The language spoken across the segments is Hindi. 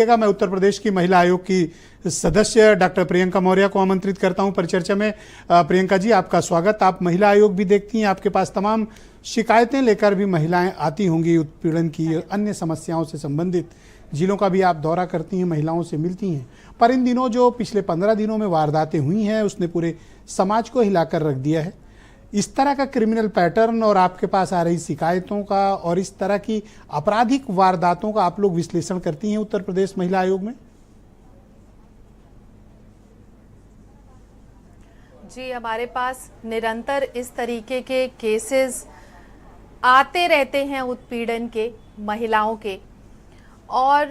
मैं उत्तर प्रदेश की महिला आयोग की सदस्य डॉक्टर प्रियंका मौर्य को आमंत्रित करता हूं परिचर्चा में। प्रियंका जी, आपका स्वागत। आप महिला आयोग भी देखती हैं, आपके पास तमाम शिकायतें लेकर भी महिलाएं आती होंगी, उत्पीड़न की अन्य समस्याओं से संबंधित जिलों का भी आप दौरा करती हैं, महिलाओं से मिलती हैं। पर इन दिनों जो पिछले 15 दिनों में वारदातें हुई हैं उसने पूरे समाज को हिलाकर रख दिया है। इस तरह का क्रिमिनल पैटर्न और आपके पास आ रही शिकायतों का और इस तरह की आपराधिक वारदातों का आप लोग विश्लेषण करती हैं उत्तर प्रदेश महिला आयोग में? जी, हमारे पास निरंतर इस तरीके के केसेस आते रहते हैं उत्पीड़न के, महिलाओं के। और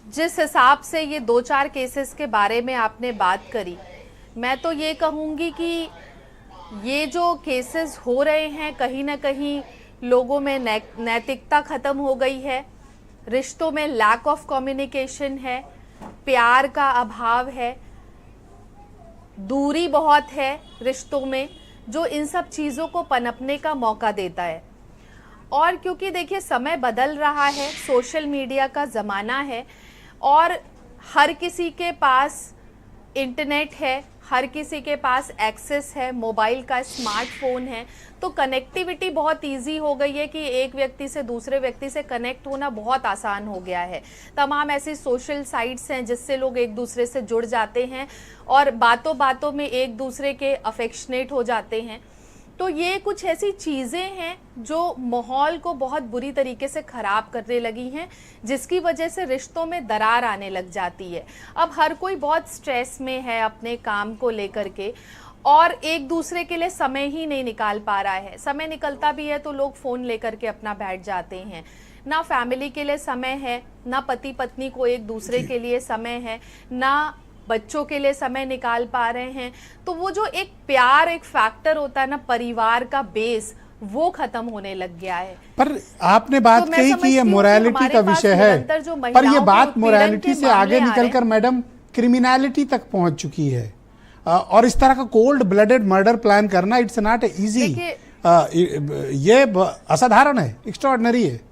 जिस हिसाब से ये 2-4 केसेस के बारे में आपने बात करी, मैं तो ये कहूँगी कि ये जो केसेस हो रहे हैं कहीं ना कहीं लोगों में नैतिकता ख़त्म हो गई है, रिश्तों में लैक ऑफ कम्युनिकेशन है, प्यार का अभाव है, दूरी बहुत है रिश्तों में, जो इन सब चीज़ों को पनपने का मौका देता है। और क्योंकि देखिए समय बदल रहा है, सोशल मीडिया का ज़माना है और हर किसी के पास इंटरनेट है, हर किसी के पास एक्सेस है, मोबाइल का स्मार्टफोन है, तो कनेक्टिविटी बहुत इजी हो गई है कि एक व्यक्ति से दूसरे व्यक्ति से कनेक्ट होना बहुत आसान हो गया है। तमाम ऐसी सोशल साइट्स हैं जिससे लोग एक दूसरे से जुड़ जाते हैं और बातों बातों में एक दूसरे के अफेक्शनेट हो जाते हैं। तो ये कुछ ऐसी चीज़ें हैं जो माहौल को बहुत बुरी तरीके से ख़राब करने लगी हैं, जिसकी वजह से रिश्तों में दरार आने लग जाती है। अब हर कोई बहुत स्ट्रेस में है अपने काम को लेकर के और एक दूसरे के लिए समय ही नहीं निकाल पा रहा है। समय निकलता भी है तो लोग फ़ोन लेकर के अपना बैठ जाते हैं। ना फैमिली के लिए समय है, ना पति पत्नी को एक दूसरे के लिए समय है, ना बच्चों के लिए समय निकाल पा रहे हैं। तो वो जो एक प्यार, एक फैक्टर होता है ना, परिवार का बेस, वो खत्म होने लग गया है। पर आपने बात कही कि ये मोरालिटी का विषय है, पर ये बात मोरालिटी से आगे निकलकर मैडम क्रिमिनलिटी तक पहुंच चुकी है। और इस तरह का कोल्ड ब्लडेड मर्डर प्लान करना, इट्स नॉट इजी। ये असाधारण है, एक्स्ट्राऑर्डिनरी है।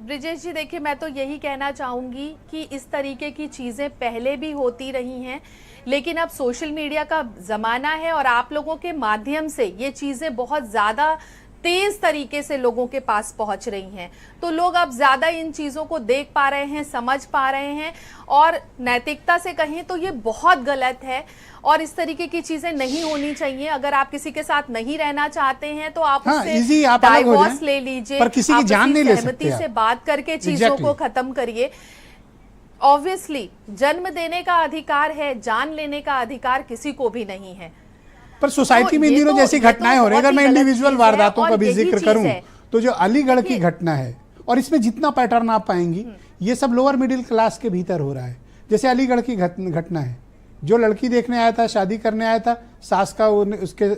ब्रिजेश जी, देखिए, मैं तो यही कहना चाहूँगी कि इस तरीके की चीज़ें पहले भी होती रही हैं, लेकिन अब सोशल मीडिया का ज़माना है और आप लोगों के माध्यम से ये चीज़ें बहुत ज़्यादा तेज़ तरीके से लोगों के पास पहुंच रही हैं। तो लोग अब ज़्यादा इन चीज़ों को देख पा रहे हैं, समझ पा रहे हैं और नैतिकता से कहें तो ये बहुत गलत है और इस तरीके की चीज़ें नहीं होनी चाहिए। अगर आप किसी के साथ नहीं रहना चाहते हैं तो आप उससे डाइवोर्स ले लीजिए, पर किसी की जान नहीं ले सकते। सहमति से बात करके चीज़ों को ख़त्म करिए। ऑब्वियसली जन्म देने का अधिकार है, जान लेने का अधिकार किसी को भी नहीं है। पर सोसाइटी में इन दिनों जैसी घटनाएं हो रही है, अगर मैं इंडिविजुअल वारदातों का भी जिक्र करूं तो जो अलीगढ़ की घटना है, और इसमें जितना पैटर्न आप पाएंगी ये सब लोअर मिडिल क्लास के भीतर हो रहा है। जैसे अलीगढ़ की घटना है, जो लड़की देखने आया था, शादी करने आया था, सास का उसके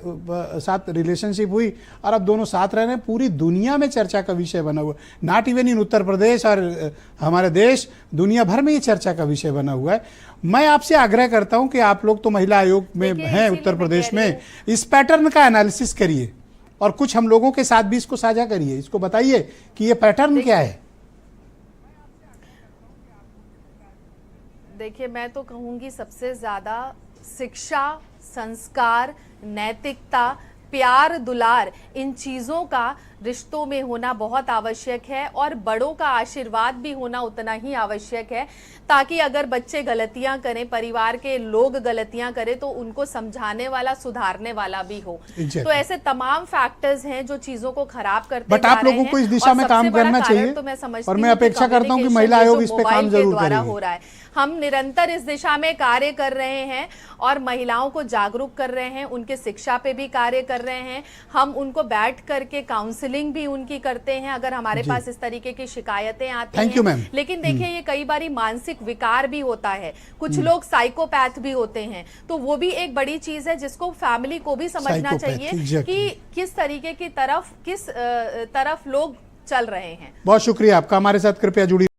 साथ रिलेशनशिप हुई और अब दोनों साथ रह रहे हैं, पूरी दुनिया में चर्चा का विषय बना हुआ। Not even in Uttar Pradesh और हमारे देश, दुनिया भर में ये चर्चा का विषय बना हुआ है। मैं आपसे आग्रह करता हूं कि आप लोग तो महिला आयोग में हैं उत्तर प्रदेश में, इस पैटर्न का एनालिसिस करिए और कुछ हम लोगों के साथ भी इसको साझा करिए, इसको बताइए कि ये पैटर्न क्या है। देखिए, मैं तो कहूँगी सबसे ज़्यादा शिक्षा, संस्कार, नैतिकता, प्यार, दुलार, इन चीज़ों का रिश्तों में होना बहुत आवश्यक है और बड़ों का आशीर्वाद भी होना उतना ही आवश्यक है, ताकि अगर बच्चे गलतियां करें, परिवार के लोग गलतियां करें तो उनको समझाने वाला, सुधारने वाला भी हो। तो ऐसे तमाम फैक्टर्स हैं जो चीज़ों को खराब करते बट आप लोगों को इस दिशा में काम करना चाहिए तो मैं समझती और मैं अपेक्षा करता हूं कि महिला आयोग इस पे काम जरूर करेगी। हो रहा है, हम निरंतर इस दिशा में कार्य कर रहे हैं और महिलाओं को जागरूक कर रहे हैं, उनके शिक्षा पे भी कार्य कर रहे हैं। हम उनको बैठ करके काउंसलिंग भी उनकी करते हैं अगर हमारे पास इस तरीके की शिकायतें आती हैं। लेकिन देखिए, ये कई बारी मानसिक विकार भी होता है, कुछ लोग साइकोपैथ भी होते हैं, तो वो भी एक बड़ी चीज है जिसको फैमिली को भी समझना चाहिए कि किस तरीके की तरफ लोग चल रहे हैं। बहुत शुक्रिया आपका, हमारे साथ कृपया जुड़ी